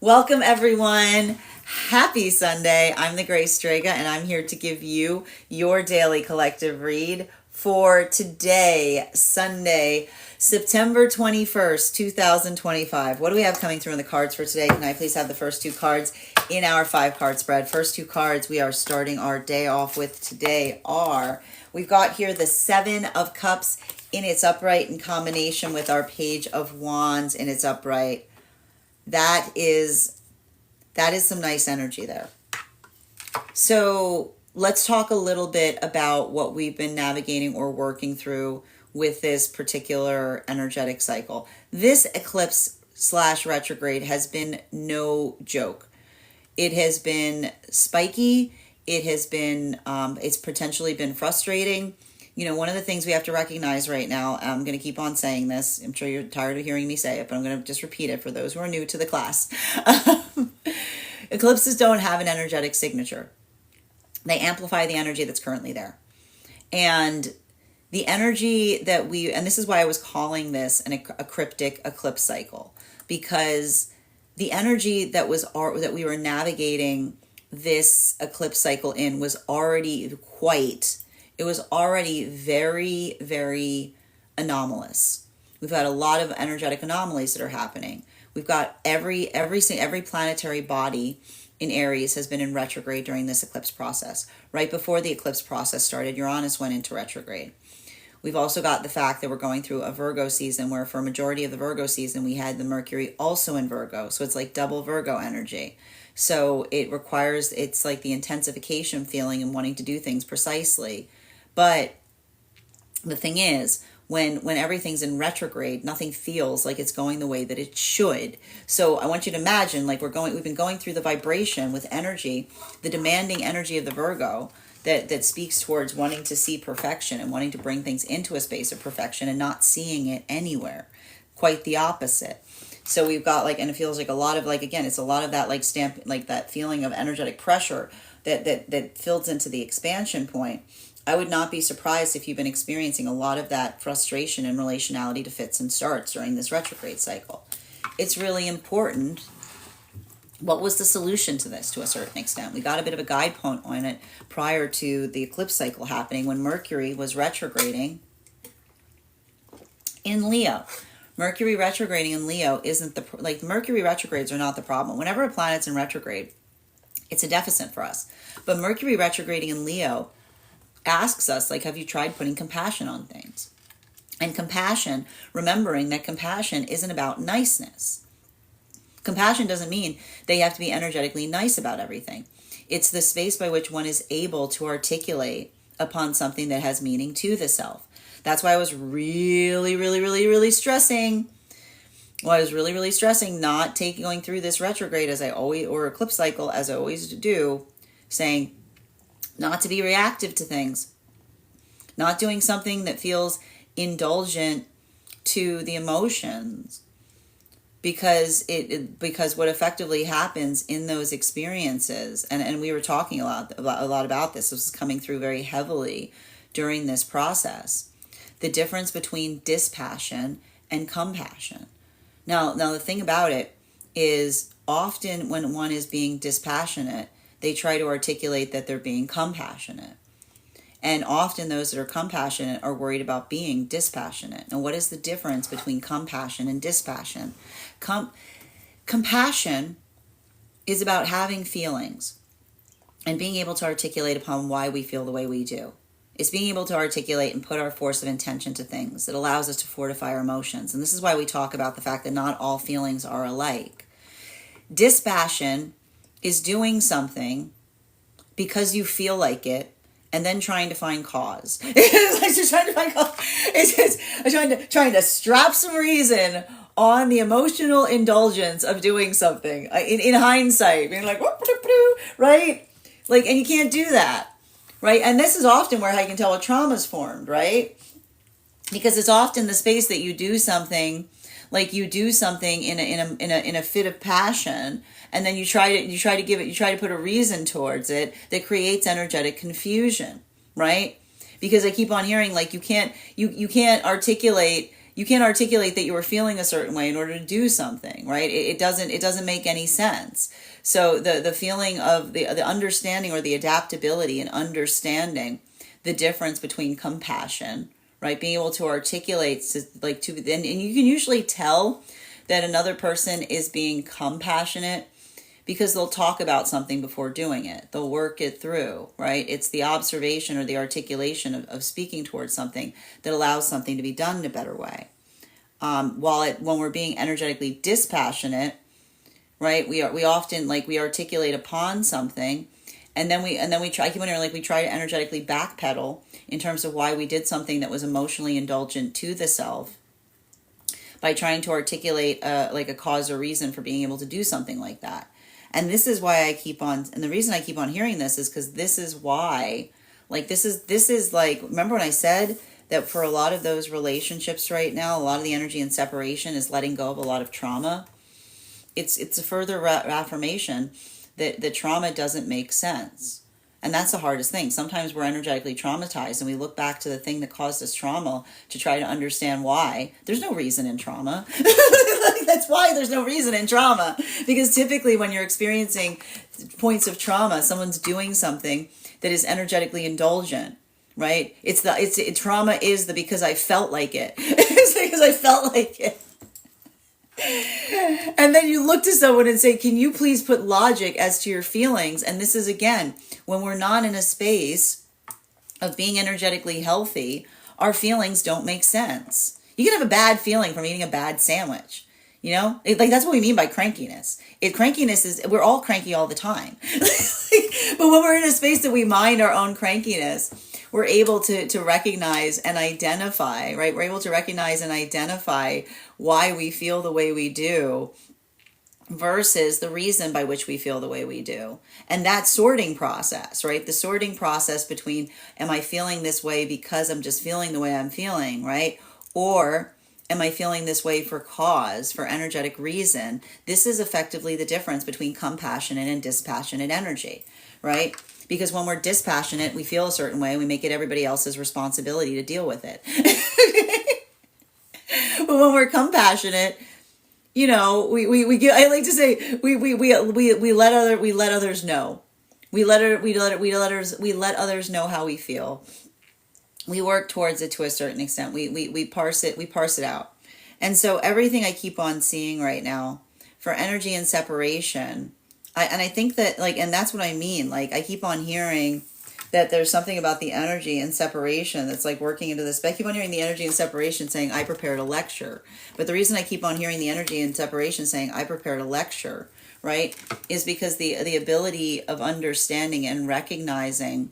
Welcome, everyone. Happy Sunday. I'm the Grace Strega, and I'm here to give you your daily collective read for today, Sunday, September 21st, 2025. What do we have coming through in the cards for today? Can I please have the first two cards in our 5-card spread? First two cards we are starting our day off with today are, we've got here the Seven of Cups in its upright in combination with our Page of Wands in its upright. That is some nice energy there. So let's talk a little bit about what we've been navigating or working through with this particular energetic cycle. This eclipse / retrograde has been no joke. It has been spiky. It has been, it's potentially been frustrating. You know, one of the things we have to recognize right now, I'm going to keep on saying this. I'm sure you're tired of hearing me say it, but I'm going to just repeat it for those who are new to the class. Eclipses don't have an energetic signature. They amplify the energy that's currently there. And the energy that and this is why I was calling this a cryptic eclipse cycle, because the energy that we were navigating this eclipse cycle in was already it was already very, very anomalous. We've got a lot of energetic anomalies that are happening. We've got every planetary body in Aries has been in retrograde during this eclipse process. Right before the eclipse process started, Uranus went into retrograde. We've also got the fact that we're going through a Virgo season where for a majority of the Virgo season, we had the Mercury also in Virgo. So it's like double Virgo energy. So it's like the intensification feeling and wanting to do things precisely. But the thing is, when everything's in retrograde, nothing feels like it's going the way that it should. So I want you to imagine, like we've been going through the vibration with energy, the demanding energy of the Virgo that speaks towards wanting to see perfection and wanting to bring things into a space of perfection and not seeing it anywhere. Quite the opposite. So we've got and it feels like a lot of it's a lot of that that feeling of energetic pressure that fills into the expansion point. I would not be surprised if you've been experiencing a lot of that frustration in relationality to fits and starts during this retrograde cycle. It's really important. What was the solution to this to a certain extent? We got a bit of a guide point on it prior to the eclipse cycle happening when Mercury was retrograding in Leo. Mercury retrograding in Leo isn't Mercury retrogrades are not the problem. Whenever a planet's in retrograde, it's a deficit for us. But Mercury retrograding in Leo asks us, have you tried putting compassion on things? And compassion, remembering that compassion isn't about niceness. Compassion doesn't mean they have to be energetically nice about everything. It's the space by which one is able to articulate upon something that has meaning to the self. That's why I was really, really, really, really stressing. Well, I was really, really stressing not going through this retrograde or eclipse cycle as I always do, saying, not to be reactive to things, not doing something that feels indulgent to the emotions, because what effectively happens in those experiences, and we were talking a lot about this. This was coming through very heavily during this process. The difference between dispassion and compassion. Now the thing about it is, often when one is being dispassionate, they try to articulate that they're being compassionate. And often those that are compassionate are worried about being dispassionate. And what is the difference between compassion and dispassion? Compassion is about having feelings and being able to articulate upon why we feel the way we do. It's being able to articulate and put our force of intention to things. It allows us to fortify our emotions. And this is why we talk about the fact that not all feelings are alike. Dispassion is doing something because you feel like it and then trying to find cause. It's just trying to find cause. It's just trying to strap some reason on the emotional indulgence of doing something. In hindsight, being like, right? And you can't do that, right? And this is often where I can tell a trauma's formed, right? Because it's often the space that you do something, in a fit of passion, and then you try to put a reason towards it that creates energetic confusion, right? Because I keep on hearing you can't articulate You can't articulate that you were feeling a certain way in order to do something, right? It doesn't make any sense. So the feeling of the understanding or the adaptability and understanding the difference between compassion, right? Being able to articulate and you can usually tell that another person is being compassionate because they'll talk about something before doing it. They'll work it through, right? It's the observation or the articulation of speaking towards something that allows something to be done in a better way. When we're being energetically dispassionate, right? We often we articulate upon something, and then we try. I keep wondering, we try to energetically backpedal in terms of why we did something that was emotionally indulgent to the self, by trying to articulate a cause or reason for being able to do something like that. And this is why and the reason I keep on hearing this is because this is why, this is remember when I said that for a lot of those relationships right now, a lot of the energy in separation is letting go of a lot of trauma. It's a further affirmation that the trauma doesn't make sense. And that's the hardest thing. Sometimes we're energetically traumatized and we look back to the thing that caused us trauma to try to understand why. There's no reason in trauma. That's why there's no reason in trauma. Because typically when you're experiencing points of trauma, someone's doing something that is energetically indulgent, right? Trauma is the because I felt like it. It's because I felt like it. And then you look to someone and say, can you please put logic as to your feelings? And this is, again, when we're not in a space of being energetically healthy, our feelings don't make sense. You can have a bad feeling from eating a bad sandwich. That's what we mean by crankiness. Crankiness is, we're all cranky all the time. But when we're in a space that we mind our own crankiness, we're able to recognize and identify, right? We're able to recognize and identify why we feel the way we do versus the reason by which we feel the way we do. And that sorting process, right? The sorting process between, am I feeling this way because I'm just feeling the way I'm feeling, right? Or am I feeling this way for cause, for energetic reason? This is effectively the difference between compassionate and dispassionate energy, right? Because when we're dispassionate, we feel a certain way, and we make it everybody else's responsibility to deal with it. But when we're compassionate, we give, I like to say, we let others know. We let others know how we feel. We work towards it to a certain extent. We parse it out. And so everything I keep on seeing right now for energy and separation, I think that, and that's what I mean. I keep on hearing that there's something about the energy and separation that's working into this. But I keep on hearing the energy and separation saying, I prepared a lecture. But the reason I keep on hearing the energy and separation saying, I prepared a lecture, right, is because the ability of understanding and recognizing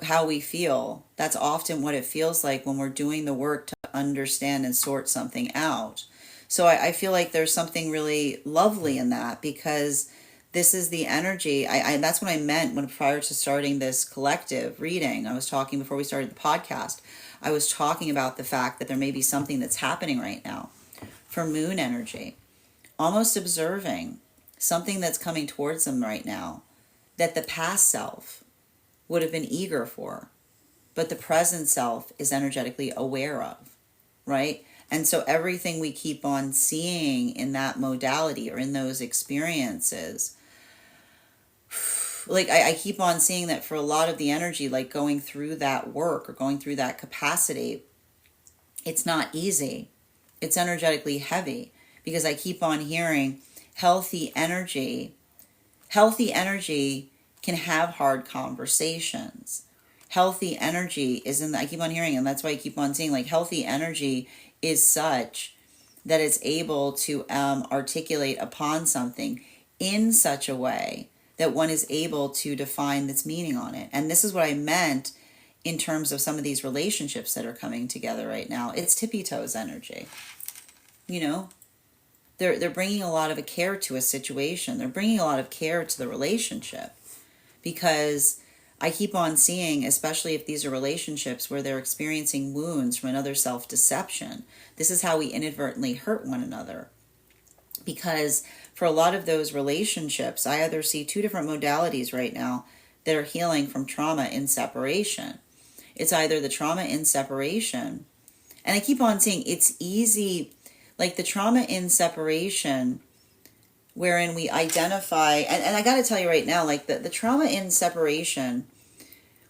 how we feel, that's often what it feels like when we're doing the work to understand and sort something out. So I feel like there's something really lovely in that, because this is the energy. That's what I meant when, prior to starting this collective reading, I was talking before we started the podcast, I was talking about the fact that there may be something that's happening right now for moon energy, almost observing something that's coming towards them right now that the past self would have been eager for, but the present self is energetically aware of, right? And so everything we keep on seeing in that modality or in those experiences, I keep on seeing that for a lot of the energy, going through that work or going through that capacity, it's not easy. It's energetically heavy, because I keep on hearing healthy energy can have hard conversations. Healthy energy I keep on hearing, and that's why I keep on seeing, healthy energy is such that it's able to articulate upon something in such a way that one is able to define its meaning on it. And this is what I meant in terms of some of these relationships that are coming together right now. It's tippy toes energy. They're bringing a lot of a care to a situation. They're bringing a lot of care to the relationship, because I keep on seeing, especially if these are relationships where they're experiencing wounds from another self-deception, this is how we inadvertently hurt one another. Because for a lot of those relationships, I either see two different modalities right now that are healing from trauma in separation. It's either the trauma in separation And I keep on saying it's easy, like the trauma in separation, wherein we identify, and I got to tell you right now, like the trauma in separation,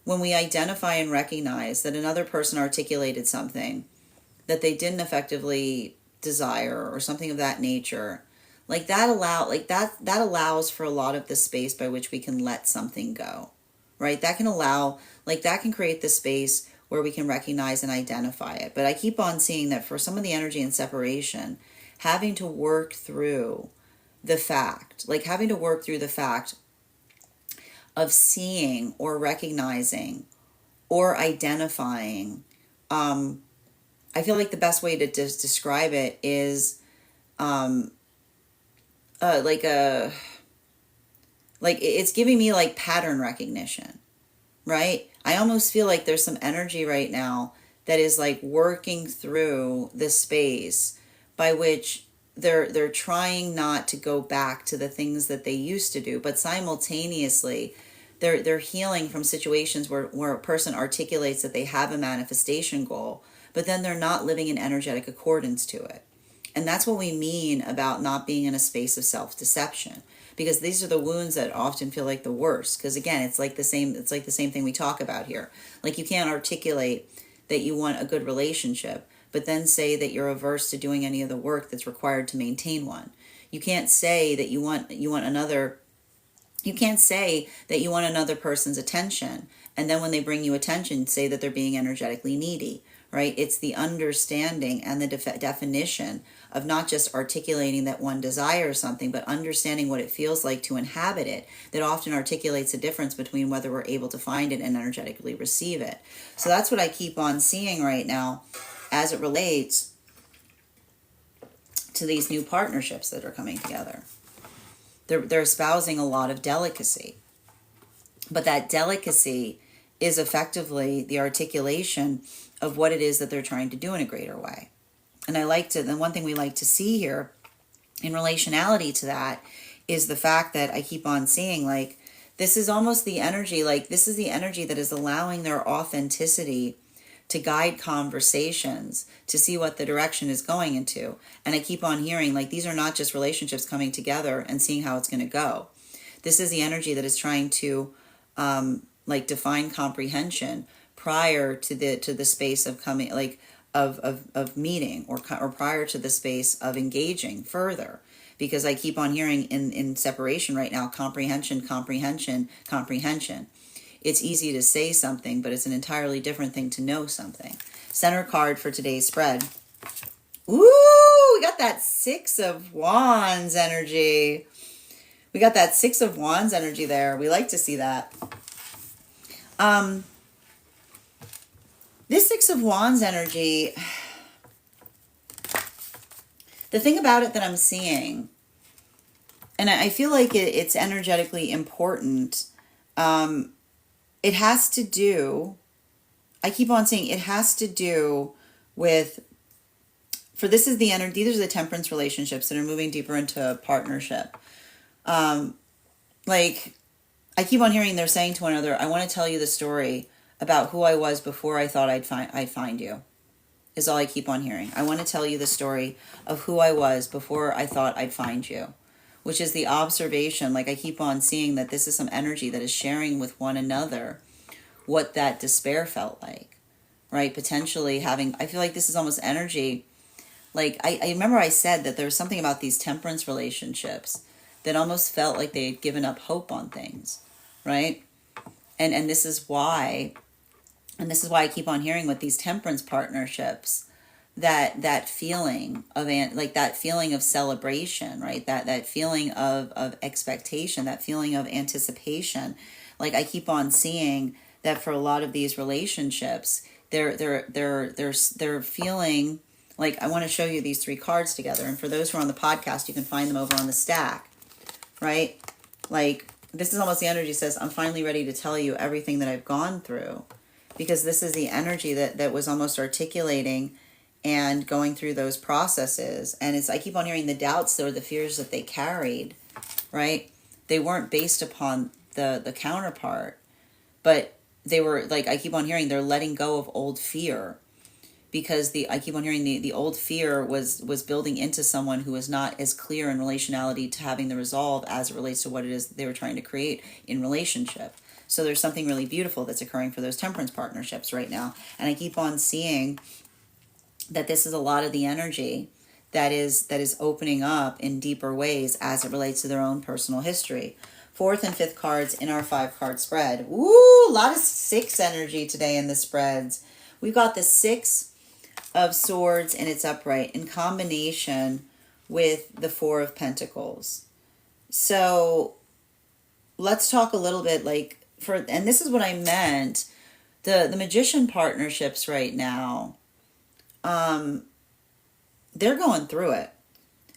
when we identify and recognize that another person articulated something that they didn't effectively desire or something of that nature, like that allows for a lot of the space by which we can let something go, right? That can allow, like that can create the space where we can recognize and identify it. But I keep on seeing that for some of the energy in separation, having to work through the fact, like having to work through the fact of seeing or recognizing or identifying, I feel like the best way to describe it is like it's giving me like pattern recognition, right? I almost feel like there's some energy right now that is like working through the space by which they're trying not to go back to the things that they used to do, but simultaneously they're healing from situations where a person articulates that they have a manifestation goal, but then they're not living in energetic accordance to it. And that's what we mean about not being in a space of self-deception, because these are the wounds that often feel like the worst. Because again, it's like the same thing we talk about here. Like you can't articulate that you want a good relationship, but then say that you're averse to doing any of the work that's required to maintain one. You can't say that you want another person's attention, and then when they bring you attention, say that they're being energetically needy, right? It's the understanding and the definition of not just articulating that one desires something, but understanding what it feels like to inhabit it that often articulates the difference between whether we're able to find it and energetically receive it. So that's what I keep on seeing right now as it relates to these new partnerships that are coming together. They're espousing a lot of delicacy, but that delicacy is effectively the articulation of what it is that they're trying to do in a greater way. And the one thing we like to see here in relationality to that is the fact that I keep on seeing, like, this is almost the energy, like this is the energy that is allowing their authenticity to guide conversations, to see what the direction is going into. And I keep on hearing, like, these are not just relationships coming together and seeing how it's going to go. This is the energy that is trying to define comprehension prior to the space of coming, like of meeting, or prior to the space of engaging further. Because I keep on hearing in separation right now, comprehension. It's easy to say something, but it's an entirely different thing to know something. Center card for today's spread. Ooh, we got that Six of Wands energy. We got that Six of Wands energy there. We like to see that. This Six of Wands energy, the thing about it that I'm seeing, and I feel like it's energetically important, it has to do, I keep on saying it has to do with, for this is the energy, these are the temperance relationships that are moving deeper into partnership. Like, I keep on hearing they're saying to one another, I want to tell you the story about who I was before I thought I'd find you, is all I keep on hearing. I want to tell you the story of who I was before I thought I'd find you, which is the observation. Like, I keep on seeing that this is some energy that is sharing with one another what that despair felt like, right? Potentially having, I feel like this is almost energy. Like, I remember I said that there's something about these temperance relationships that almost felt like they had given up hope on things, right? And this is why I keep on hearing with these temperance partnerships, that feeling of, like, that feeling of celebration, right? That feeling of expectation, that feeling of anticipation. Like, I keep on seeing that for a lot of these relationships, they're feeling like, I want to show you these three cards together. And for those who are on the podcast, you can find them over on the stack, right? Like, this is almost the energy says, I'm finally ready to tell you everything that I've gone through, because this is the energy that was almost articulating and going through those processes. And I keep on hearing the doubts or the fears that they carried, right? They weren't based upon the counterpart, but they were, like, I keep on hearing they're letting go of old fear. because I keep on hearing the old fear was building into someone who was not as clear in relationality to having the resolve as it relates to what it is that they were trying to create in relationship. So there's something really beautiful that's occurring for those temperance partnerships right now. And I keep on seeing that this is a lot of the energy that is opening up in deeper ways as it relates to their own personal history. Fourth and fifth cards in our 5-card spread. Woo! A lot of 6 energy today in the spreads. We've got the 6 of Swords and it's upright in combination with the 4 of Pentacles. So let's talk a little bit and this is what I meant. The Magician partnerships right now, they're going through it.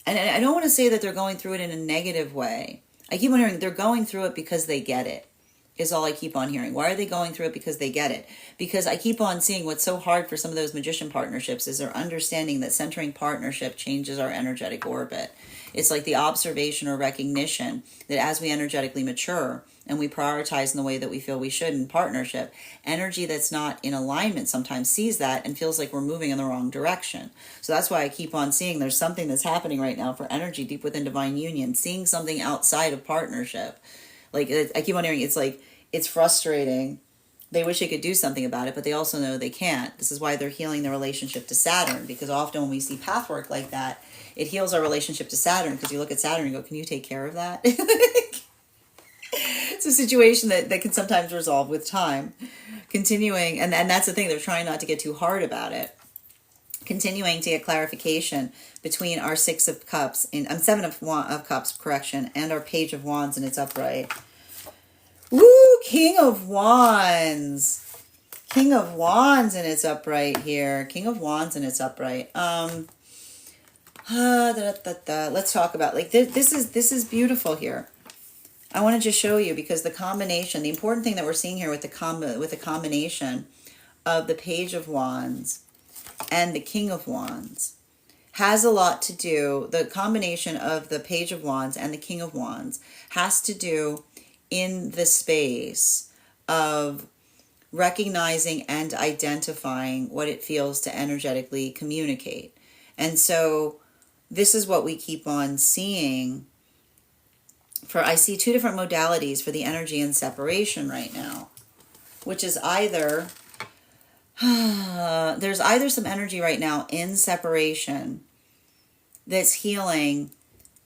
And I don't want to say that they're going through it in a negative way. I keep on hearing they're going through it because they get it, is all I keep on hearing. Why are they going through it? Because they get it. Because I keep on seeing what's so hard for some of those Magician partnerships is their understanding that centering partnership changes our energetic orbit. It's like the observation or recognition that as we energetically mature and we prioritize in the way that we feel we should in partnership, energy that's not in alignment sometimes sees that and feels like we're moving in the wrong direction. So that's why I keep on seeing there's something that's happening right now for energy deep within divine union, seeing something outside of partnership. Like I keep on hearing, it's like, it's frustrating. They wish they could do something about it, but they also know they can't. This is why they're healing their relationship to Saturn, because often when we see path work like that, it heals our relationship to Saturn, because you look at Saturn and go, can you take care of that? It's a situation that can sometimes resolve with time. Continuing, and that's the thing, they're trying not to get too hard about it. Continuing to get clarification between our 6 of Cups, 7 of Cups, correction, and our Page of Wands, and it's upright. Woo! King of Wands. King of Wands, and it's upright here. King of Wands, and it's upright. Let's talk about, this is beautiful here. I want to just show you, because the combination, the important thing that we're seeing here with the combination of the Page of Wands and the King of Wands has a lot to do, the combination of the Page of Wands and the King of Wands has to do in the space of recognizing and identifying what it feels to energetically communicate. And so this is what we keep on seeing. I see 2 different modalities for the energy in separation right now, which is either, there's either some energy right now in separation that's healing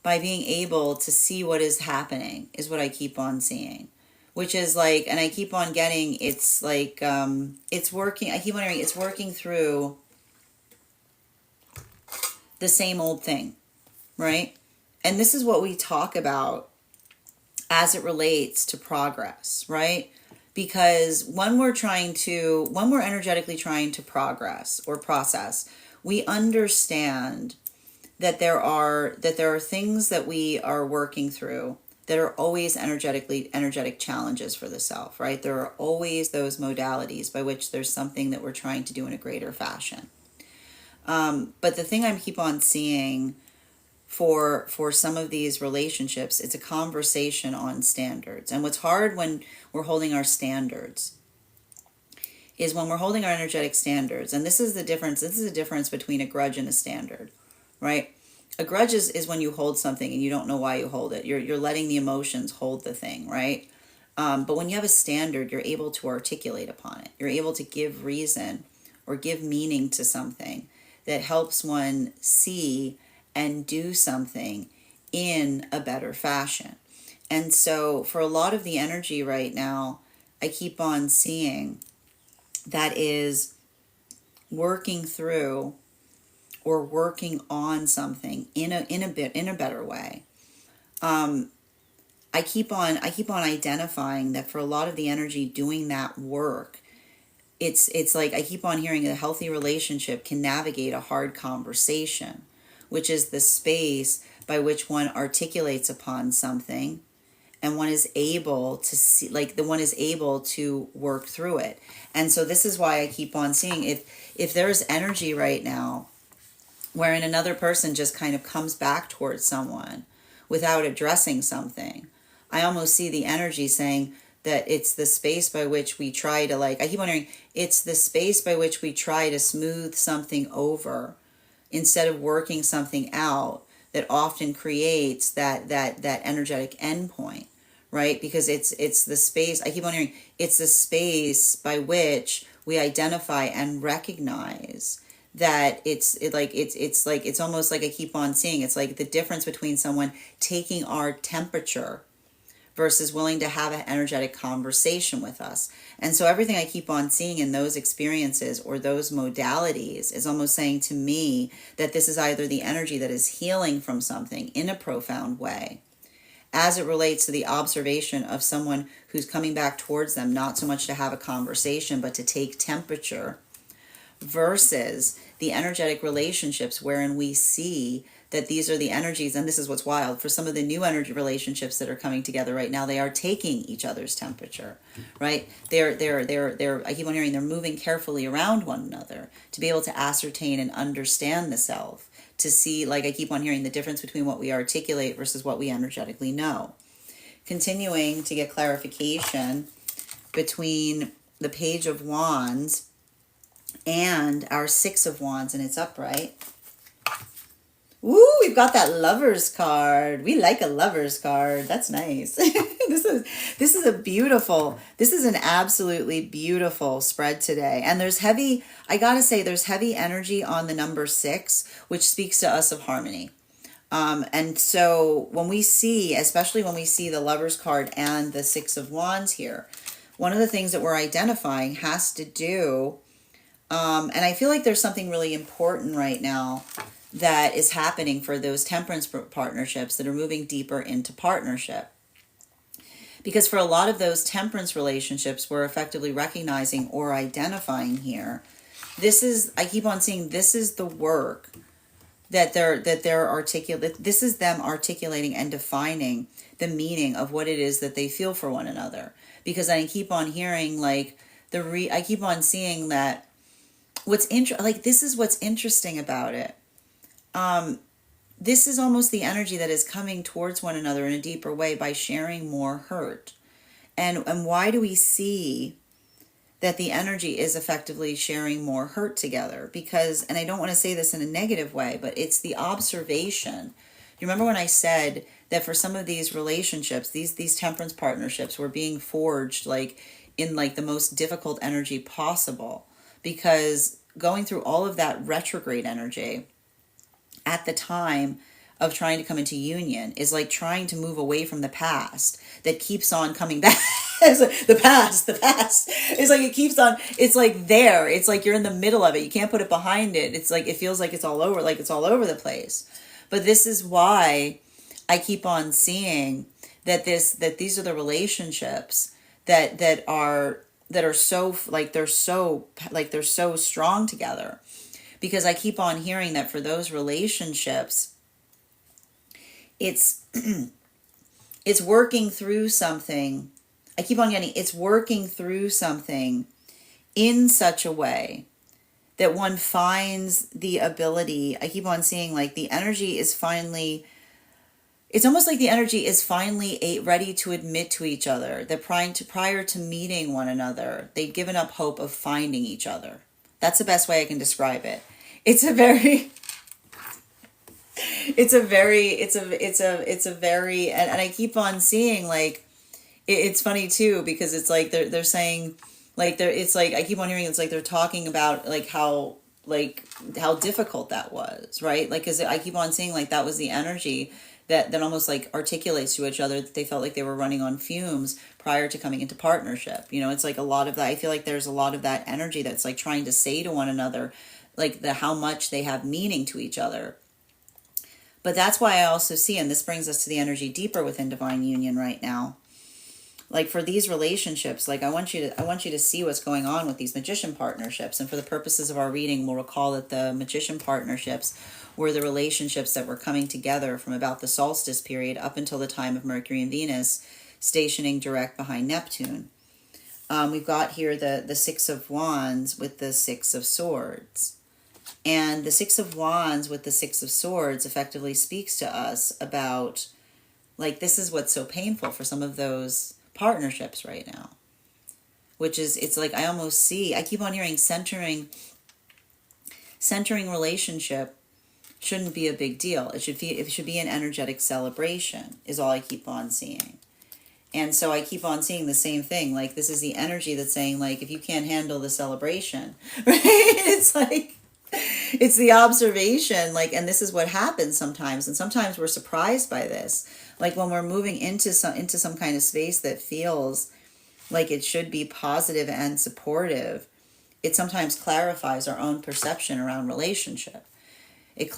by being able to see what is happening, is what I keep on seeing. Which is like, and I keep on getting, it's like, it's working, I keep on hearing, it's working through the same old thing, right? And this is what we talk about as it relates to progress, right? Because when we're energetically trying to progress or process, we understand that there are things that we are working through that are always energetic challenges for the self, right? There are always those modalities by which there's something that we're trying to do in a greater fashion. But the thing I keep on seeing for some of these relationships, it's a conversation on standards. And what's hard when we're holding our standards is when we're holding our energetic standards, and this is the difference between a grudge and a standard, right? A grudge is when you hold something and you don't know why you hold it. You're letting the emotions hold the thing, right? But when you have a standard, you're able to articulate upon it. You're able to give reason or give meaning to something that helps one see and do something in a better fashion. And so for a lot of the energy right now, I keep on seeing that is working through or working on something in a better way. I keep on identifying that for a lot of the energy doing that work, it's like I keep on hearing a healthy relationship can navigate a hard conversation, which is the space by which one articulates upon something and one is able to see, one is able to work through it. And so this is why I keep on seeing if there's energy right now wherein another person just kind of comes back towards someone without addressing something, I almost see the energy saying, that it's the space by which we try to, like, I keep wondering, it's the space by which we try to smooth something over instead of working something out that often creates that energetic endpoint, right? Because it's the space, I keep wondering, it's the space by which we identify and recognize that it's almost like I keep on seeing, it's like the difference between someone taking our temperature versus willing to have an energetic conversation with us. And so everything I keep on seeing in those experiences or those modalities is almost saying to me that this is either the energy that is healing from something in a profound way, as it relates to the observation of someone who's coming back towards them, not so much to have a conversation, but to take temperature, versus the energetic relationships wherein we see that these are the energies, and this is what's wild, for some of the new energy relationships that are coming together right now, they are taking each other's temperature, right? They're I keep on hearing they're moving carefully around one another to be able to ascertain and understand the self, to see, like I keep on hearing, the difference between what we articulate versus what we energetically know. Continuing to get clarification between the Page of Wands and our Six of Wands in its upright. Ooh, we've got that Lovers card. We like a Lovers card. That's nice. This is an absolutely beautiful spread today. And there's heavy, I gotta say, there's heavy energy on the number 6, which speaks to us of harmony. And so when we see, especially when we see the Lovers card and the Six of Wands here, one of the things that we're identifying has to do, and I feel like there's something really important right now that is happening for those temperance partnerships that are moving deeper into partnership. Because for a lot of those temperance relationships, we're effectively recognizing or identifying here, this is, I keep on seeing, this is the work that they're articulating. This is them articulating and defining the meaning of what it is that they feel for one another. Because I keep on hearing, like, I keep on seeing that this is what's interesting about it. This is almost the energy that is coming towards one another in a deeper way by sharing more hurt. And why do we see that the energy is effectively sharing more hurt together? Because, and I don't want to say this in a negative way, but it's the observation. You remember when I said that for some of these relationships, these temperance partnerships were being forged like in like the most difficult energy possible, because going through all of that retrograde energy at the time of trying to come into union is like trying to move away from the past that keeps on coming back. It's like the past. It's like it keeps on, it's like there. It's like you're in the middle of it. You can't put it behind it. It's like it feels like it's all over, like it's all over the place. But this is why I keep on seeing that these are the relationships that are so they're so strong together. Because I keep on hearing that for those relationships, it's it's working through something. I keep on getting, it's working through something in such a way that one finds the ability. I keep on seeing like the energy is finally, it's almost like the energy is finally ready to admit to each other that prior to meeting one another, they've given up hope of finding each other. That's the best way I can describe it. It's a very, and I keep on seeing like, it's funny too, because it's like they're saying like it's like I keep on hearing it's like they're talking about like how difficult that was, right? Like, because I keep on seeing like that was the energy that almost like articulates to each other that they felt like they were running on fumes prior to coming into partnership. You know, it's like a lot of that. I feel like there's a lot of that energy that's like trying to say to one another, like how much they have meaning to each other. But that's why I also see, and this brings us to the energy deeper within divine union right now. Like for these relationships, like I want you to see what's going on with these magician partnerships. And for the purposes of our reading, we'll recall that the magician partnerships were the relationships that were coming together from about the solstice period up until the time of Mercury and Venus stationing direct behind Neptune. We've got here the Six of Wands with the Six of Swords. And the Six of Wands with the Six of Swords effectively speaks to us about, like, this is what's so painful for some of those partnerships right now, which is, it's like I almost see, I keep on hearing centering relationship shouldn't be a big deal. It should be an energetic celebration is all I keep on seeing. And so I keep on seeing the same thing. Like, this is the energy that's saying, like, if you can't handle the celebration, right? It's like, it's the observation, like, and this is what happens sometimes. And sometimes we're surprised by this. Like, when we're moving into some kind of space that feels like it should be positive and supportive, it sometimes clarifies our own perception around relationship. It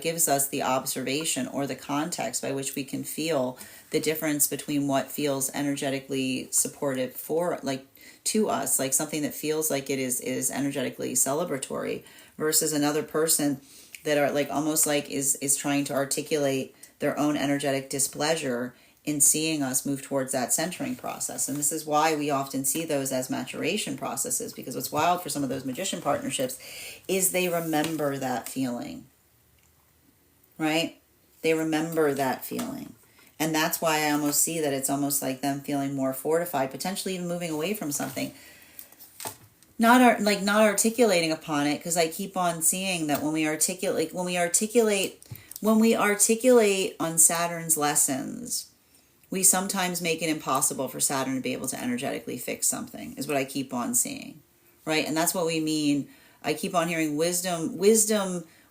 gives us the observation or the context by which we can feel the difference between what feels energetically supportive for, like, to us, like something that feels like it is energetically celebratory, versus another person that are like almost like is trying to articulate their own energetic displeasure in seeing us move towards that centering process. And this is why we often see those as maturation processes, because what's wild for some of those magician partnerships is they remember that feeling, right? They remember that feeling. And that's why I almost see that it's almost like them feeling more fortified, potentially even moving away from something. Not articulating upon it, because I keep on seeing that when we articulate on Saturn's lessons, we sometimes make it impossible for Saturn to be able to energetically fix something, is what I keep on seeing, right? And that's what we mean. I keep on hearing wisdom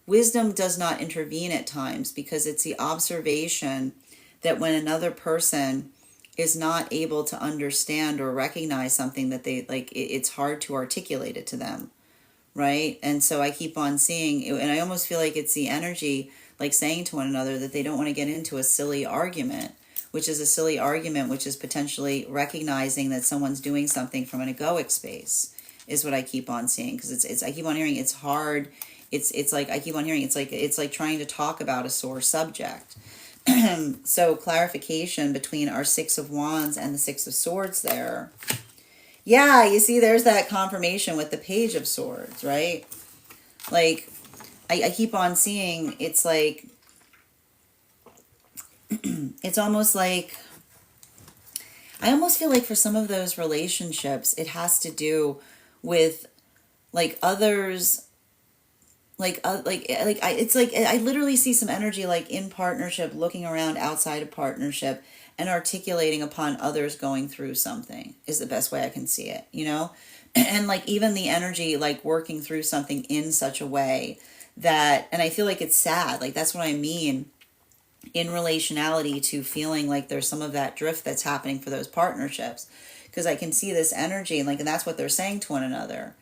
does not intervene at times, because it's the observation that when another person is not able to understand or recognize something that they like, it's hard to articulate it to them, right? And so I keep on seeing, and I almost feel like it's the energy, like saying to one another that they don't want to get into a silly argument, which is potentially recognizing that someone's doing something from an egoic space, is what I keep on seeing. Because it's I keep on hearing it's hard. It's like I keep on hearing it's like trying to talk about a sore subject. So clarification between our Six of Wands and the Six of Swords there. Yeah, you see, there's that confirmation with the Page of Swords, right? Like, I keep on seeing, it's like, it's almost like, I almost feel like for some of those relationships, it has to do with, like, others, it's like, I literally see some energy, like, in partnership, looking around outside of partnership, and articulating upon others going through something, is the best way I can see it, you know? And, like, even the energy, like, working through something in such a way that, and I feel like it's sad, like, that's what I mean in relationality to feeling like there's some of that drift that's happening for those partnerships, because I can see this energy, and, like, and that's what they're saying to one another,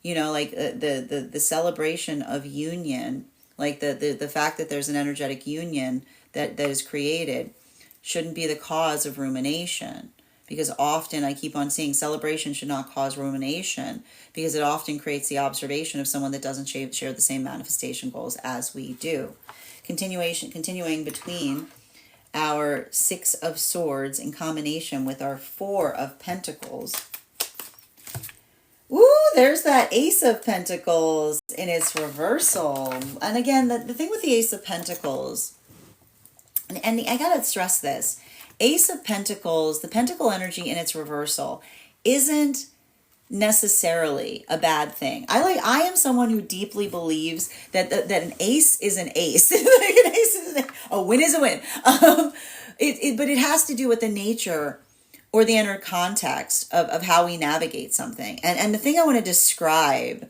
you know, like, the celebration of union, like the fact that there's an energetic union that is created shouldn't be the cause of rumination, because often I keep on seeing celebration should not cause rumination, because it often creates the observation of someone that doesn't share the same manifestation goals as we do. Continuing between our Six of Swords in combination with our Four of Pentacles. Ooh, there's that Ace of Pentacles in its reversal. And again, the thing with the Ace of Pentacles, and I gotta stress this, Ace of Pentacles, the Pentacle energy in its reversal, isn't necessarily a bad thing. I am someone who deeply believes that an ace is an ace. Like, an ace is a win is a win. But it has to do with the nature or the inner context of how we navigate something. And the thing I want to describe,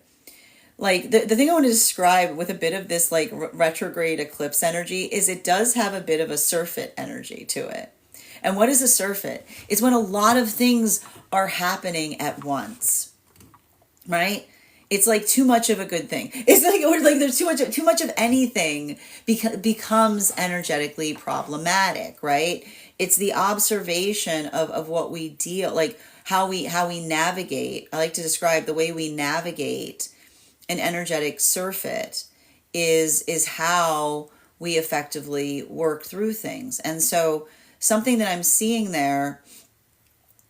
like the thing I want to describe with a bit of this like retrograde eclipse energy, is it does have a bit of a surfeit energy to it. And what is a surfeit? It's when a lot of things are happening at once, right? It's like too much of a good thing. It's like, or like there's too much of anything becomes energetically problematic, right? It's the observation of what we deal, like how we navigate. I like to describe the way we navigate an energetic surfeit is how we effectively work through things. And so something that I'm seeing there,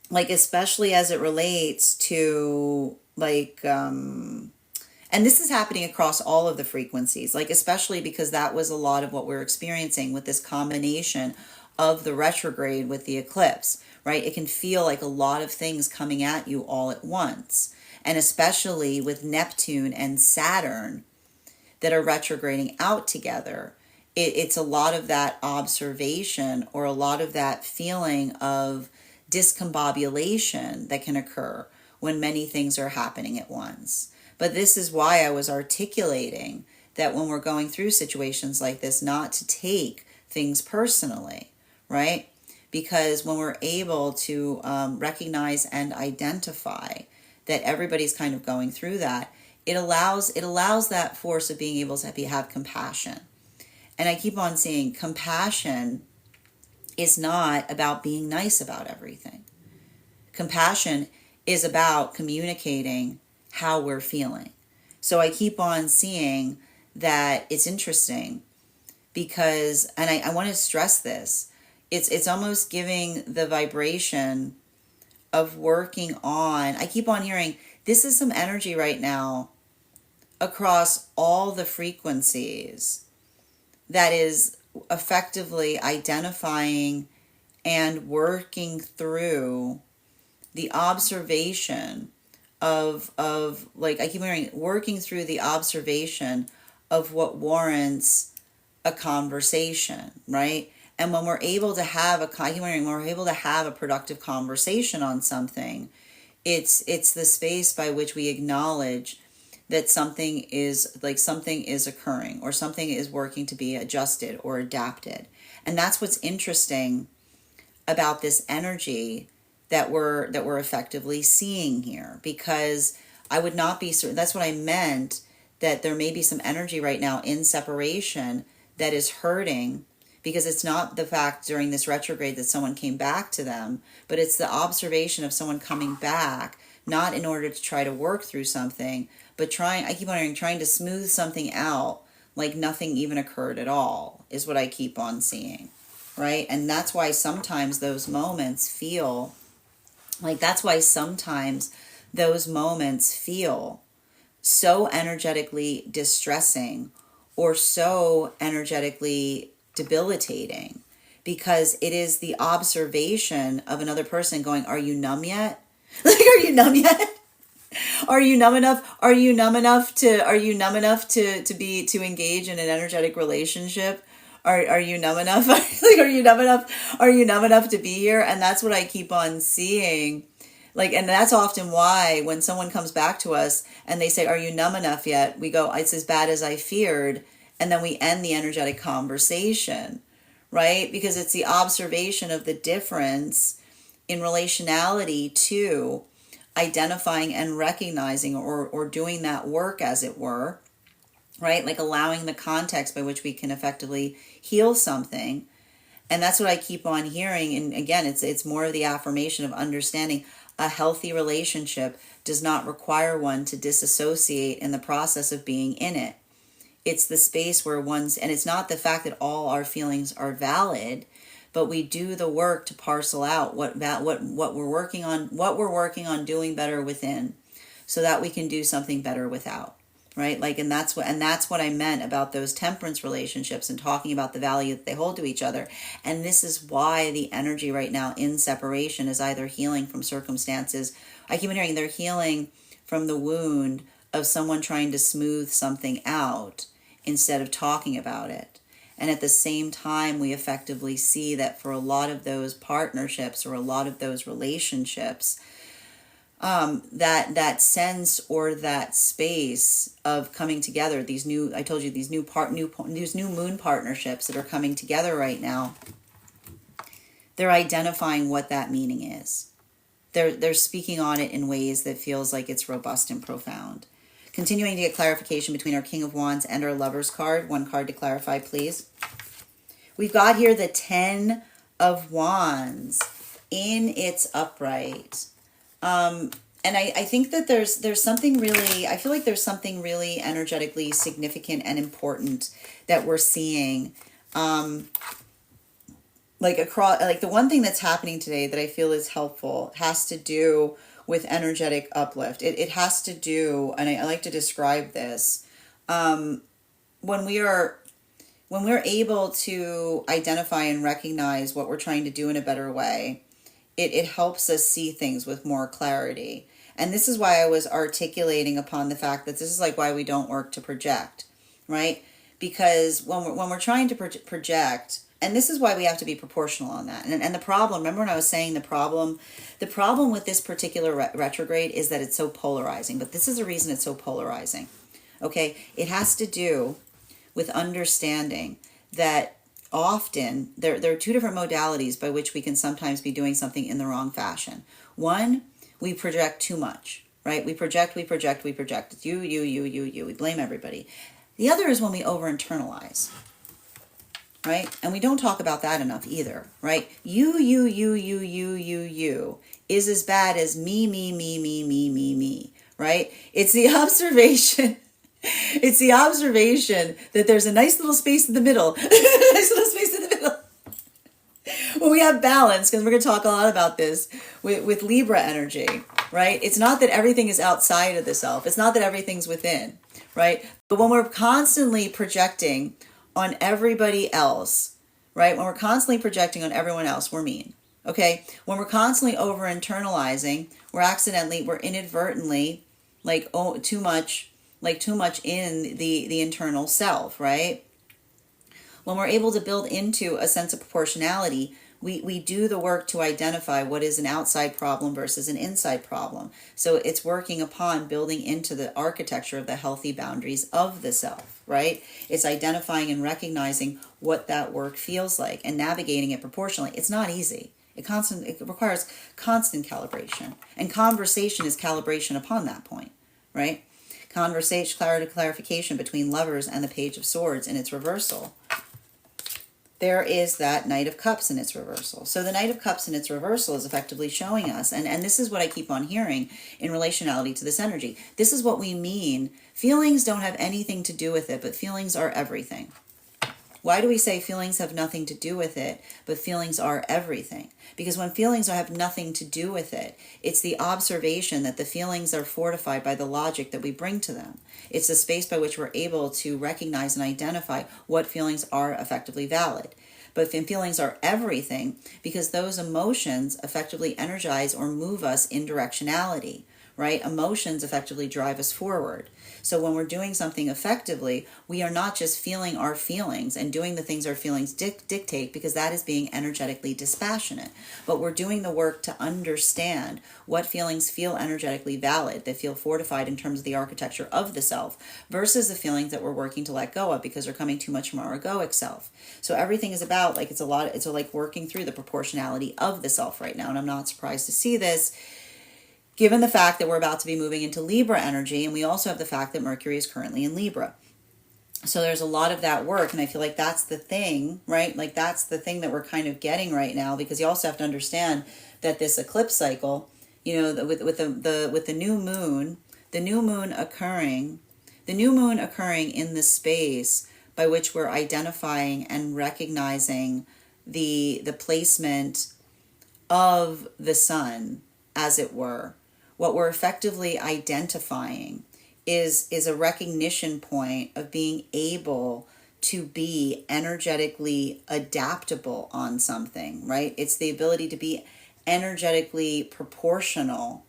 like especially as it relates to like, and this is happening across all of the frequencies, like especially because that was a lot of what we're experiencing with this combination of the retrograde with the eclipse, right? It can feel like a lot of things coming at you all at once. And especially with Neptune and Saturn that are retrograding out together, it's a lot of that observation or a lot of that feeling of discombobulation that can occur when many things are happening at once. But this is why I was articulating that when we're going through situations like this, not to take things personally, right? Because when we're able to recognize and identify that everybody's kind of going through that, it allows that force of being able to have compassion. And I keep on saying compassion is not about being nice about everything. Compassion is about communicating how we're feeling. So I keep on seeing that it's interesting because, and I want to stress this, it's almost giving the vibration of working on, I keep on hearing, this is some energy right now across all the frequencies that is effectively identifying and working through the observation of like I keep hearing, working through the observation of what warrants a conversation, right? And when we're able to have when we're able to have a productive conversation on something, it's the space by which we acknowledge that something is occurring or something is working to be adjusted or adapted. And that's what's interesting about this energy that we're effectively seeing here, because I would not be certain, that's what I meant, that there may be some energy right now in separation that is hurting, because it's not the fact during this retrograde that someone came back to them, but it's the observation of someone coming back, not in order to try to work through something, but I keep wondering, trying to smooth something out like nothing even occurred at all, is what I keep on seeing, right? And that's why sometimes those moments feel so energetically distressing or so energetically debilitating, because it is the observation of another person going, are you numb yet? Like, are you numb yet? Are you numb enough? Are you numb enough to engage in an energetic relationship? Are you numb enough? Like, are you numb enough? Are you numb enough to be here? And that's what I keep on seeing. Like, and that's often why when someone comes back to us and they say, are you numb enough yet? We go, it's as bad as I feared. And then we end the energetic conversation, right? Because it's the observation of the difference in relationality to identifying and recognizing or doing that work, as it were, right? Like allowing the context by which we can effectively heal something. And that's what I keep on hearing. And again, it's more of the affirmation of understanding a healthy relationship does not require one to disassociate in the process of being in it. It's the space where and it's not the fact that all our feelings are valid, but we do the work to parcel out what we're working on doing better within, so that we can do something better without, right? Like, and that's what I meant about those temperance relationships and talking about the value that they hold to each other. And this is why the energy right now in separation is either healing from circumstances. I keep hearing they're healing from the wound of someone trying to smooth something out instead of talking about it. And at the same time, we effectively see that for a lot of those partnerships or a lot of those relationships, that sense or that space of coming together, these new moon partnerships that are coming together right now, they're identifying what that meaning is. They're speaking on it in ways that feels like it's robust and profound. Continuing to get clarification between our King of Wands and our Lovers card. One card to clarify, please. We've got here the 10 of Wands in its upright. And I think that there's something really, I feel like there's something really energetically significant and important that we're seeing. Like the one thing that's happening today that I feel is helpful has to do with energetic uplift. It has to do, and I like to describe this, when we are when we're able to identify and recognize what we're trying to do in a better way, it helps us see things with more clarity. And this is why I was articulating upon the fact that this is like why we don't work to project, right? Because when we're trying to project, and this is why we have to be proportional on that. And the problem, remember when I was saying the problem with this particular retrograde is that it's so polarizing. But this is the reason it's so polarizing. Okay, it has to do with understanding that often there are two different modalities by which we can sometimes be doing something in the wrong fashion. One, we project too much, right? We project. It's you. We blame everybody. The other is when we over-internalize, right? And we don't talk about that enough either, right? You is as bad as me, right? It's the observation. It's the observation that there's a nice little space in the middle. When we have balance, because we're going to talk a lot about this with Libra energy, right? It's not that everything is outside of the self. It's not that everything's within, right? But when we're constantly projecting on everybody else, right? When we're constantly projecting on everyone else, we're mean, okay? When we're constantly over-internalizing, we're inadvertently, too much in the internal self, right? When we're able to build into a sense of proportionality, we do the work to identify what is an outside problem versus an inside problem. So it's working upon building into the architecture of the healthy boundaries of the self, right? It's identifying and recognizing what that work feels like and navigating it proportionally. It's not easy. It requires constant calibration. And conversation is calibration upon that point, right? Clarification between Lovers and the Page of Swords in its reversal. There is that Knight of Cups in its reversal. So the Knight of Cups in its reversal is effectively showing us, and this is what I keep on hearing in relationality to this energy. This is what we mean. Feelings don't have anything to do with it, but feelings are everything. Why do we say feelings have nothing to do with it, but feelings are everything? Because when feelings have nothing to do with it, it's the observation that the feelings are fortified by the logic that we bring to them. It's the space by which we're able to recognize and identify what feelings are effectively valid. But feelings are everything because those emotions effectively energize or move us in directionality, right? Emotions effectively drive us forward. So when we're doing something effectively, we are not just feeling our feelings and doing the things our feelings dictate, because that is being energetically dispassionate. But we're doing the work to understand what feelings feel energetically valid, that feel fortified in terms of the architecture of the self, versus the feelings that we're working to let go of because they're coming too much from our egoic self. So everything is about, it's like working through the proportionality of the self right now. And I'm not surprised to see this, given the fact that we're about to be moving into Libra energy, and we also have the fact that Mercury is currently in Libra. So there's a lot of that work, and I feel like that's the thing, right? Like that's the thing that we're kind of getting right now, because you also have to understand that this eclipse cycle, with the new moon, the new moon occurring in the space by which we're identifying and recognizing the placement of the sun, as it were. What we're effectively identifying is a recognition point of being able to be energetically adaptable on something, right? It's the ability to be energetically proportional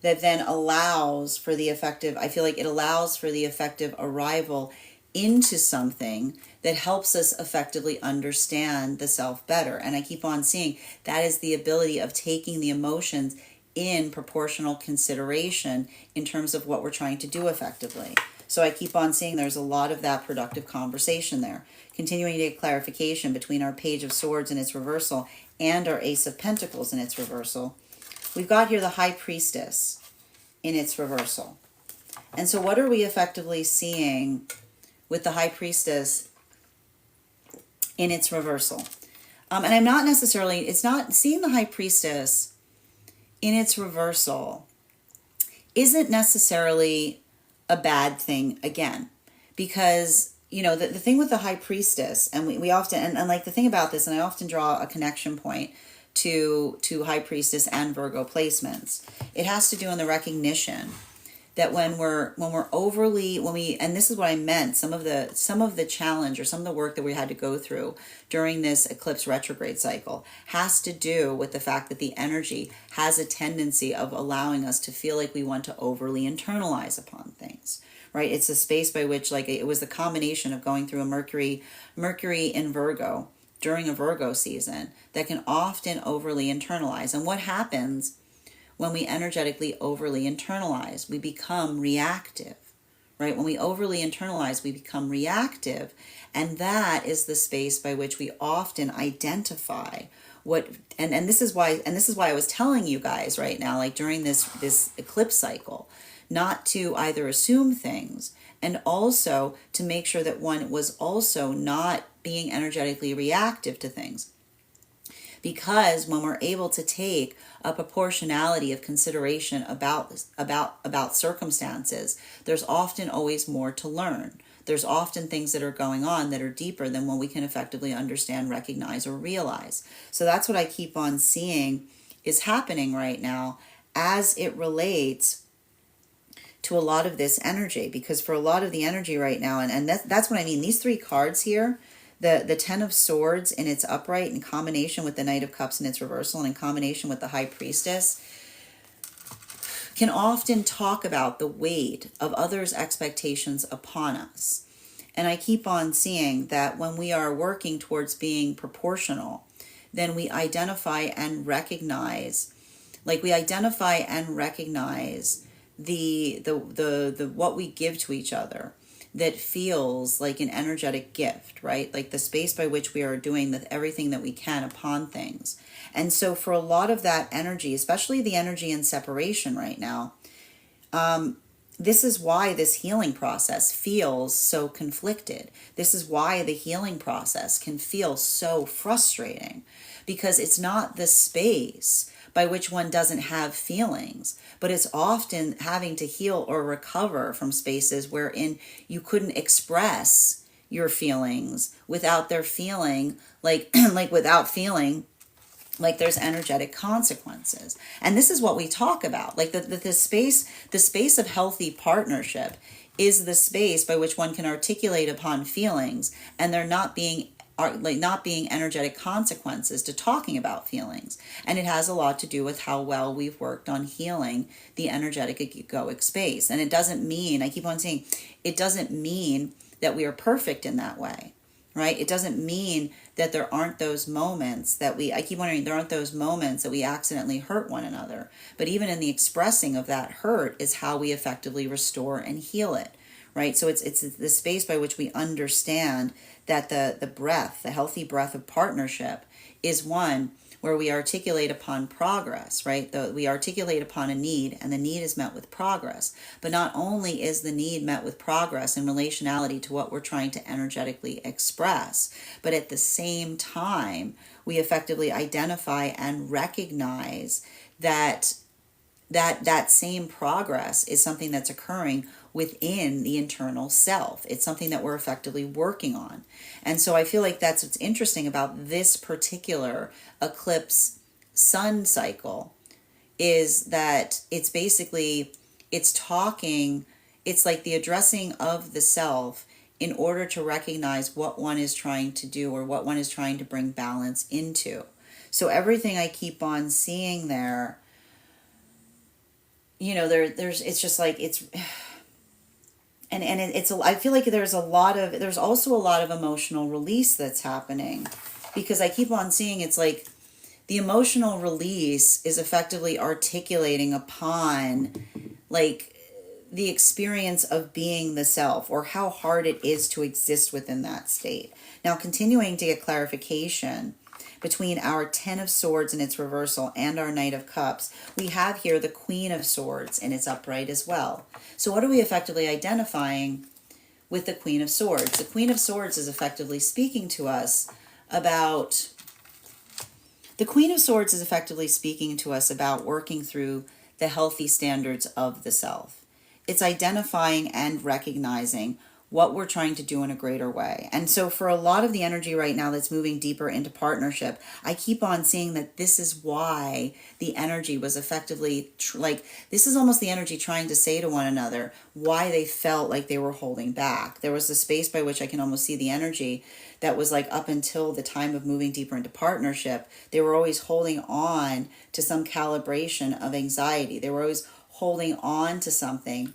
that then allows for the effective, I feel like it allows for the effective arrival into something that helps us effectively understand the self better. And I keep on seeing that is the ability of taking the emotions in proportional consideration in terms of what we're trying to do effectively. So I keep on seeing there's a lot of that productive conversation there. Continuing to get clarification between our Page of Swords in its reversal and our Ace of Pentacles in its reversal. We've got here the High Priestess in its reversal. And so what are we effectively seeing with the High Priestess in its reversal? And I'm not necessarily, it's not seeing the High Priestess in its reversal isn't necessarily a bad thing again, because the thing with the High Priestess, and we often, and like the thing about this, and I often draw a connection point to High Priestess and Virgo placements, it has to do in the recognition that when we're overly, when we, and this is what I meant, some of the challenge or some of the work that we had to go through during this eclipse retrograde cycle has to do with the fact that the energy has a tendency of allowing us to feel like we want to overly internalize upon things, right? It's a space by which, like, it was the combination of going through a Mercury in Virgo during a Virgo season that can often overly internalize. And what happens when we energetically overly internalize? We become reactive, right? When we overly internalize, we become reactive. And that is the space by which we often identify what, and this is why I was telling you guys right now, like during this eclipse cycle, not to either assume things, and also to make sure that one was also not being energetically reactive to things. Because when we're able to take a proportionality of consideration about circumstances, there's often always more to learn. There's often things that are going on that are deeper than what we can effectively understand, recognize, or realize. So that's what I keep on seeing is happening right now as it relates to a lot of this energy. Because for a lot of the energy right now, and that's what I mean, these three cards here, the Ten of Swords in its upright in combination with the Knight of Cups in its reversal and in combination with the High Priestess, can often talk about the weight of others' expectations upon us. And I keep on seeing that when we are working towards being proportional, then we identify and recognize, the what we give to each other that feels like an energetic gift, right? Like the space by which we are doing everything that we can upon things. And so for a lot of that energy, especially the energy in separation right now, this is why this healing process feels so conflicted. This is why the healing process can feel so frustrating, because it's not the space by which one doesn't have feelings, but it's often having to heal or recover from spaces wherein you couldn't express your feelings without their feeling without feeling like there's energetic consequences. And this is what we talk about, like the space of healthy partnership is the space by which one can articulate upon feelings, and they're not being energetic consequences to talking about feelings. And it has a lot to do with how well we've worked on healing the energetic egoic space. And it doesn't mean, I keep on saying, it doesn't mean that we are perfect in that way, right? It doesn't mean that there aren't those moments I keep wondering, there aren't those moments that we accidentally hurt one another. But even in the expressing of that hurt is how we effectively restore and heal it, right? So it's the space by which we understand that the healthy breath of partnership is one where we articulate upon progress, right? We articulate upon a need, and the need is met with progress. But not only is the need met with progress in relationality to what we're trying to energetically express, but at the same time, we effectively identify and recognize that same progress is something that's occurring within the internal self. It's something that we're effectively working on. And so I feel like that's what's interesting about this particular eclipse sun cycle, is that it's basically, it's like the addressing of the self in order to recognize what one is trying to do or what one is trying to bring balance into. So everything I keep on seeing there, there's it's just like it's I feel like there's also a lot of emotional release that's happening, because I keep on seeing it's like the emotional release is effectively articulating upon like the experience of being the self, or how hard it is to exist within that state. Now, continuing to get clarification between our Ten of Swords in its reversal and our Knight of Cups, we have here the Queen of Swords in its upright as well. So what are we effectively identifying with the Queen of Swords? The Queen of Swords is effectively speaking to us about... The Queen of Swords is effectively speaking to us about working through the healthy standards of the self. It's identifying and recognizing what we're trying to do in a greater way. And so for a lot of the energy right now that's moving deeper into partnership, I keep on seeing that this is why the energy was effectively like, this is almost the energy trying to say to one another why they felt like they were holding back. There was a space by which I can almost see the energy that was like, up until the time of moving deeper into partnership, they were always holding on to some calibration of anxiety. They were always holding on to something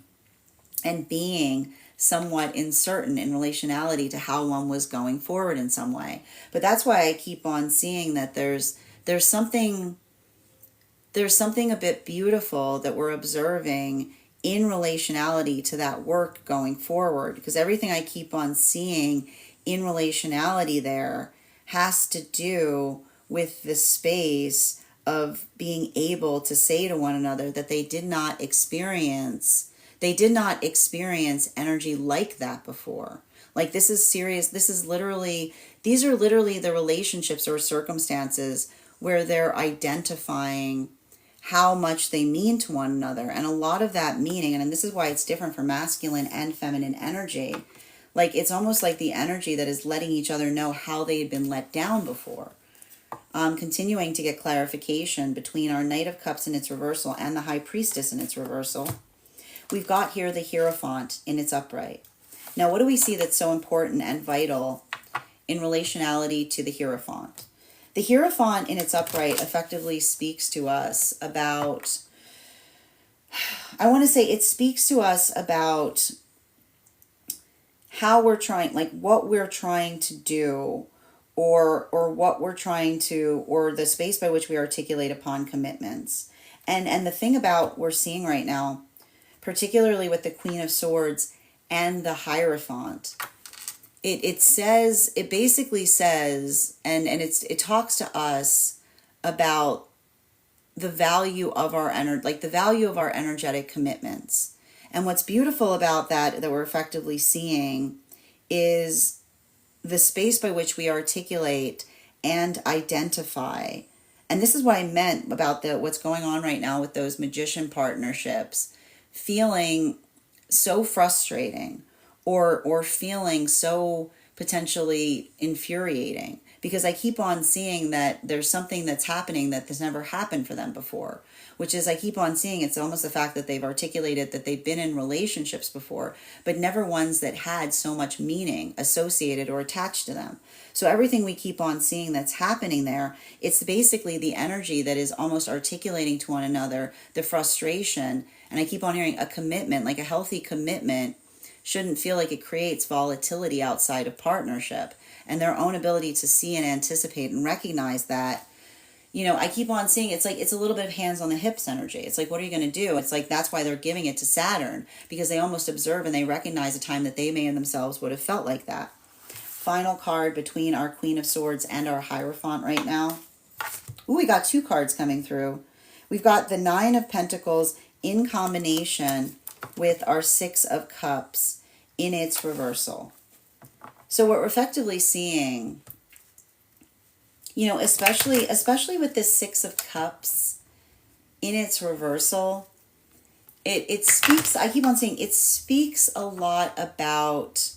and being somewhat uncertain in relationality to how one was going forward in some way. But that's why I keep on seeing that there's something a bit beautiful that we're observing in relationality to that work going forward, because everything I keep on seeing in relationality there has to do with the space of being able to say to one another that they did not experience energy like that before. Like, this is serious. These are literally the relationships or circumstances where they're identifying how much they mean to one another. And a lot of that meaning, and this is why it's different for masculine and feminine energy, like, it's almost like the energy that is letting each other know how they had been let down before. Continuing to get clarification between our Knight of Cups in its reversal and the High Priestess in its reversal. We've got here the Hierophant in its upright. Now, what do we see that's so important and vital in relationality to the Hierophant? The Hierophant in its upright effectively speaks to us about, it speaks to us about how we're trying, like what we're trying to do, or what we're trying to, or the space by which we articulate upon commitments. And the thing about we're seeing right now, particularly with the Queen of Swords and the Hierophant, it basically says, and it talks to us about the value of our the value of our energetic commitments. And what's beautiful about that we're effectively seeing is the space by which we articulate and identify. And this is what I meant about what's going on right now with those magician partnerships, feeling so frustrating or feeling so potentially infuriating, because I keep on seeing that there's something that's happening that has never happened for them before, which is, I keep on seeing it's almost the fact that they've articulated that they've been in relationships before, but never ones that had so much meaning associated or attached to them. So everything we keep on seeing that's happening there, it's basically the energy that is almost articulating to one another the frustration. And I keep on hearing a commitment, like a healthy commitment, shouldn't feel like it creates volatility outside of partnership. And their own ability to see and anticipate and recognize that, I keep on seeing it's like, it's a little bit of hands on the hips energy. It's like, what are you going to do? It's like, that's why they're giving it to Saturn, because they almost observe and they recognize a time that they may in themselves would have felt like that. Final card between our Queen of Swords and our Hierophant right now. Ooh, we got two cards coming through. We've got the Nine of Pentacles in combination with our Six of Cups in its reversal. So what we're effectively seeing, especially with this Six of Cups in its reversal, it speaks, I keep on saying, it speaks a lot about,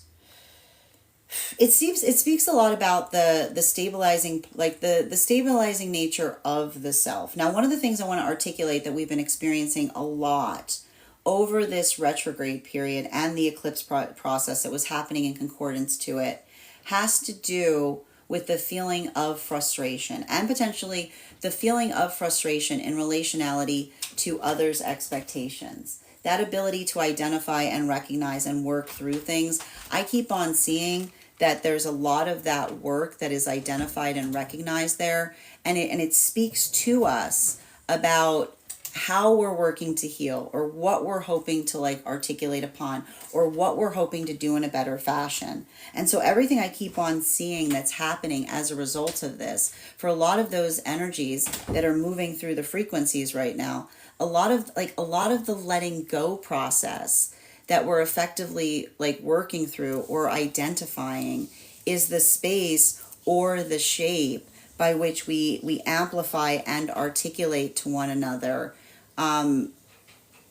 it speaks a lot about the stabilizing, like the stabilizing nature of the self. Now, one of the things I want to articulate that we've been experiencing a lot over this retrograde period and the eclipse process that was happening in concordance to it has to do with the feeling of frustration, and potentially the feeling of frustration in relationality to others' expectations. That ability to identify and recognize and work through things, I keep on seeing that there's a lot of that work that is identified and recognized there, and it speaks to us about how we're working to heal, or what we're hoping to articulate upon, or what we're hoping to do in a better fashion. And so everything I keep on seeing that's happening as a result of this, for a lot of those energies that are moving through the frequencies right now, a lot of the letting go process that we're effectively working through or identifying is the space or the shape by which we amplify and articulate to one another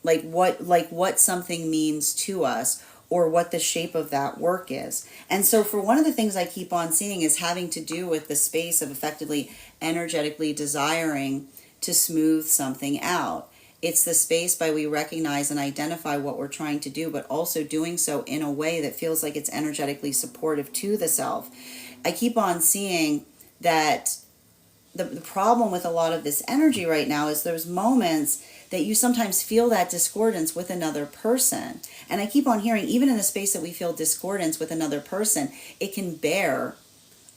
what something means to us, or what the shape of that work is. And so for one of the things I keep on seeing is having to do with the space of effectively energetically desiring to smooth something out. It's the space by we recognize and identify what we're trying to do, but also doing so in a way that feels like it's energetically supportive to the self. I keep on seeing that the problem with a lot of this energy right now is there's moments that you sometimes feel that discordance with another person. And I keep on hearing, even in the space that we feel discordance with another person, it can bear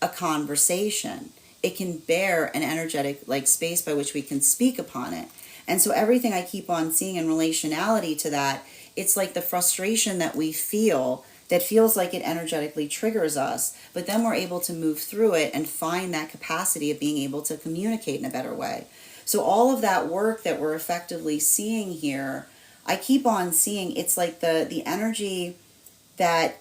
a conversation. It can bear an energetic space by which we can speak upon it. And so everything I keep on seeing in relationality to that, it's like the frustration that we feel that feels like it energetically triggers us, but then we're able to move through it and find that capacity of being able to communicate in a better way. So all of that work that we're effectively seeing here, I keep on seeing it's like the energy that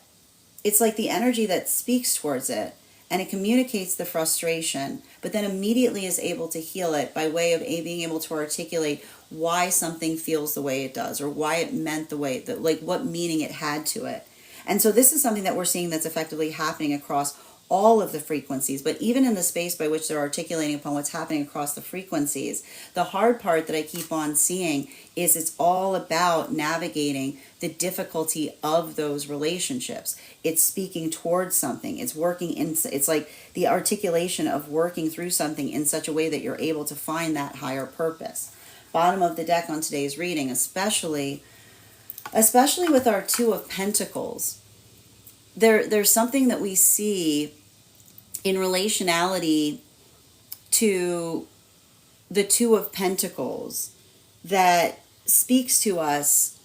speaks towards it, and it communicates the frustration, but then immediately is able to heal it by way of being able to articulate why something feels the way it does, or why it meant the way that, like what meaning it had to it. And so this is something that we're seeing that's effectively happening across all of the frequencies, but even in the space by which they're articulating upon what's happening across the frequencies, the hard part that I keep on seeing is it's all about navigating the difficulty of those relationships. It's speaking towards something. It's working in, it's like the articulation of working through something in such a way that you're able to find that higher purpose. Bottom of the deck on today's reading, especially with our Two of Pentacles, there's something that we see in relationality to the Two of Pentacles that speaks to us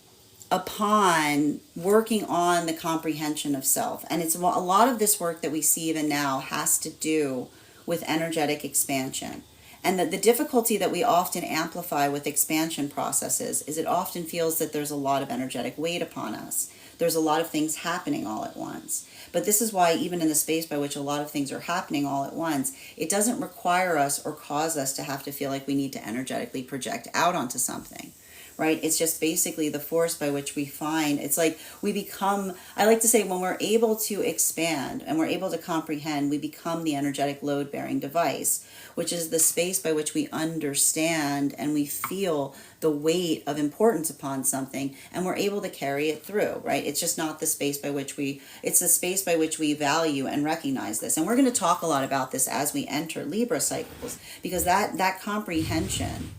upon working on the comprehension of self. And it's a lot of this work that we see even now has to do with energetic expansion. And that the difficulty that we often amplify with expansion processes is it often feels that there's a lot of energetic weight upon us. There's a lot of things happening all at once. But this is why even in the space by which a lot of things are happening all at once, it doesn't require us or cause us to have to feel like we need to energetically project out onto something. Right? It's just basically the force by which we find, it's like we become, I like to say, when we're able to expand and we're able to comprehend, we become the energetic load-bearing device, which is the space by which we understand and we feel the weight of importance upon something, and we're able to carry it through, right? It's just not the space by which it's the space by which we value and recognize this. And we're going to talk a lot about this as we enter Libra cycles, because that comprehension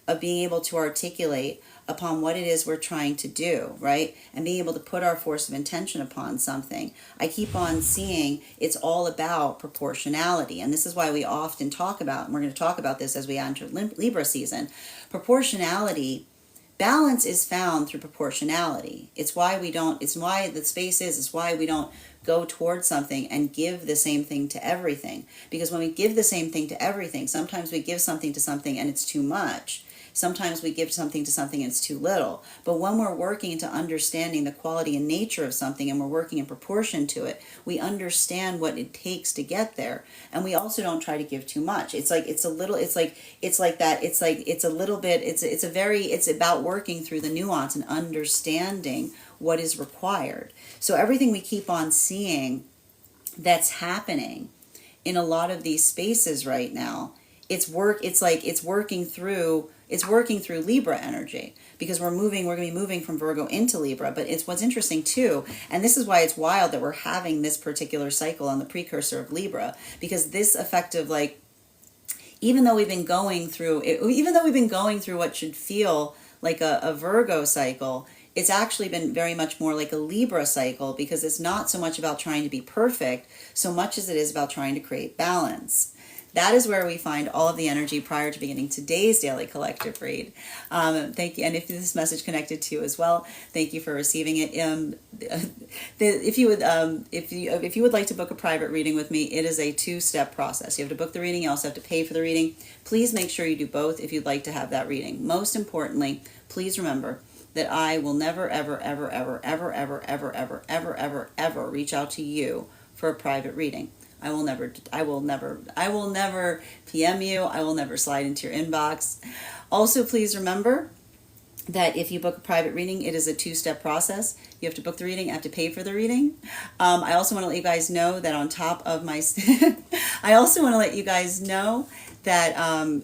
of being able to articulate upon what it is we're trying to do, right? And being able to put our force of intention upon something. I keep on seeing it's all about proportionality. And this is why we often talk about, and we're going to talk about this as we enter Libra season, proportionality. Balance is found through proportionality. It's why the space is why we don't go towards something and give the same thing to everything. Because when we give the same thing to everything, sometimes we give something to something and it's too much. Sometimes we give something to something and it's too little. But when we're working into understanding the quality and nature of something and we're working in proportion to it, we understand what it takes to get there. And we also don't try to give too much. It's about working through the nuance and understanding what is required. So everything we keep on seeing that's happening in a lot of these spaces right now, it's working through Libra energy, because we're going to be moving from Virgo into Libra. But it's what's interesting too, and this is why it's wild that we're having this particular cycle on the precursor of Libra, because this effective, even though we've been going through what should feel like a Virgo cycle, it's actually been very much more like a Libra cycle, because it's not so much about trying to be perfect so much as it is about trying to create balance. That is where we find all of the energy prior to beginning today's daily collective read. Thank you, and if this message connected to you as well, thank you for receiving it. If you would like to book a private reading with me, it is a 2-step process. You have to book the reading. You also have to pay for the reading. Please make sure you do both if you'd like to have that reading. Most importantly, please remember that I will never, ever, ever, ever, ever, ever, ever, ever, ever, ever, ever reach out to you for a private reading. I will never PM you. I will never slide into your inbox. Also, please remember that if you book a private reading, it is a two-step process. You have to book the reading, you have to pay for the reading. I also want to let you guys know that on top of my, I also want to let you guys know that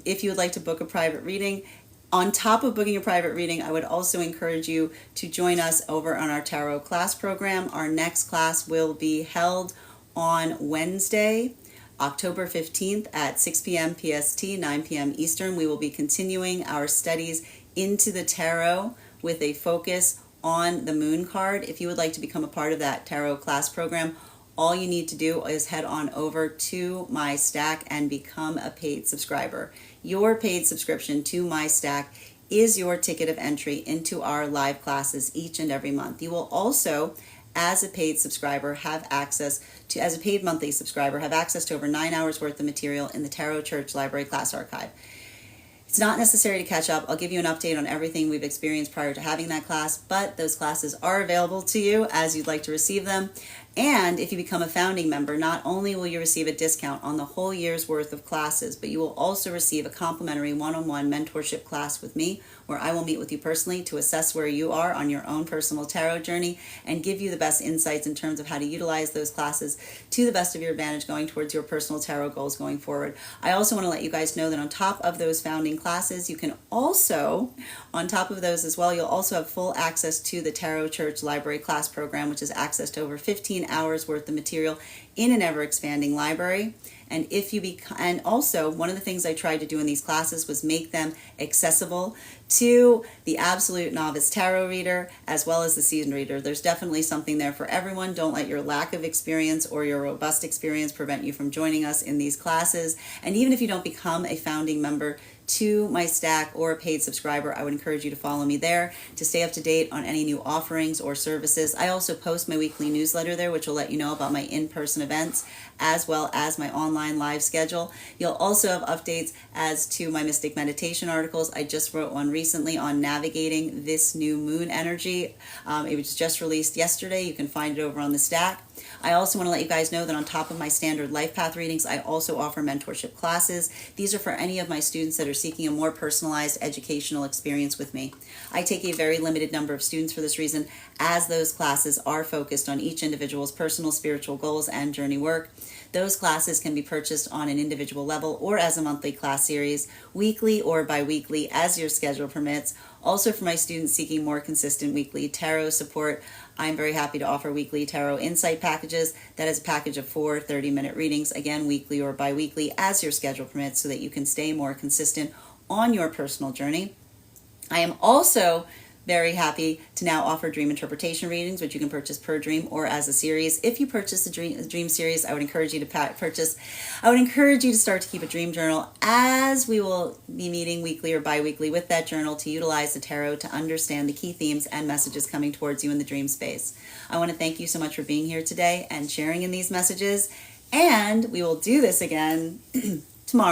if you would like to book a private reading, on top of booking a private reading, I would also encourage you to join us over on our tarot class program. Our next class will be held on Wednesday, October 15th at 6 p.m. PST, 9 p.m. Eastern. We will be continuing our studies into the tarot with a focus on the moon card. If you would like to become a part of that tarot class program, all you need to do is head on over to My Stack and become a paid subscriber. Your paid subscription to My Stack is your ticket of entry into our live classes each and every month. You will also, as a paid subscriber, have access to, as a paid monthly subscriber, have access to over 9 hours worth of material in the Tarot Church Library Class Archive. It's not necessary to catch up. I'll give you an update on everything we've experienced prior to having that class, but those classes are available to you as you'd like to receive them. And if you become a founding member, not only will you receive a discount on the whole year's worth of classes, but you will also receive a complimentary one-on-one mentorship class with me, where I will meet with you personally to assess where you are on your own personal tarot journey and give you the best insights in terms of how to utilize those classes to the best of your advantage going towards your personal tarot goals going forward. I also want to let you guys know that on top of those founding classes, you can also, on top of those as well, you'll also have full access to the Tarot Church Library Class Program, which is access to over 15 hours worth of material in an ever-expanding library. And if you and also one of the things I tried to do in these classes was make them accessible to the absolute novice tarot reader as well as the seasoned reader. There's definitely something there for everyone. Don't let your lack of experience or your robust experience prevent you from joining us in these classes. And even if you don't become a founding member to My Stack or a paid subscriber, I would encourage you to follow me there to stay up to date on any new offerings or services. I also post my weekly newsletter there, which will let you know about my in-person events as well as my online live schedule. You'll also have updates as to my Mystic Meditation articles. I just wrote one recently on navigating this new moon energy. It was just released yesterday. You can find it over on the Stack. I also want to let you guys know that on top of my standard life path readings, I also offer mentorship classes. These are for any of my students that are seeking a more personalized educational experience with me. I take a very limited number of students for this reason, as those classes are focused on each individual's personal spiritual goals and journey work. Those classes can be purchased on an individual level or as a monthly class series, weekly or bi-weekly as your schedule permits. Also, for my students seeking more consistent weekly tarot support, I'm very happy to offer weekly tarot insight packages. That is a package of 4 30-minute readings, again, weekly or bi-weekly as your schedule permits, so that you can stay more consistent on your personal journey. I am also very happy to now offer dream interpretation readings, which you can purchase per dream or as a series. If you purchase the dream series, I would encourage you to start to keep a dream journal, as we will be meeting weekly or bi-weekly with that journal to utilize the tarot to understand the key themes and messages coming towards you in the dream space. I want to thank you so much for being here today and sharing in these messages, and we will do this again tomorrow.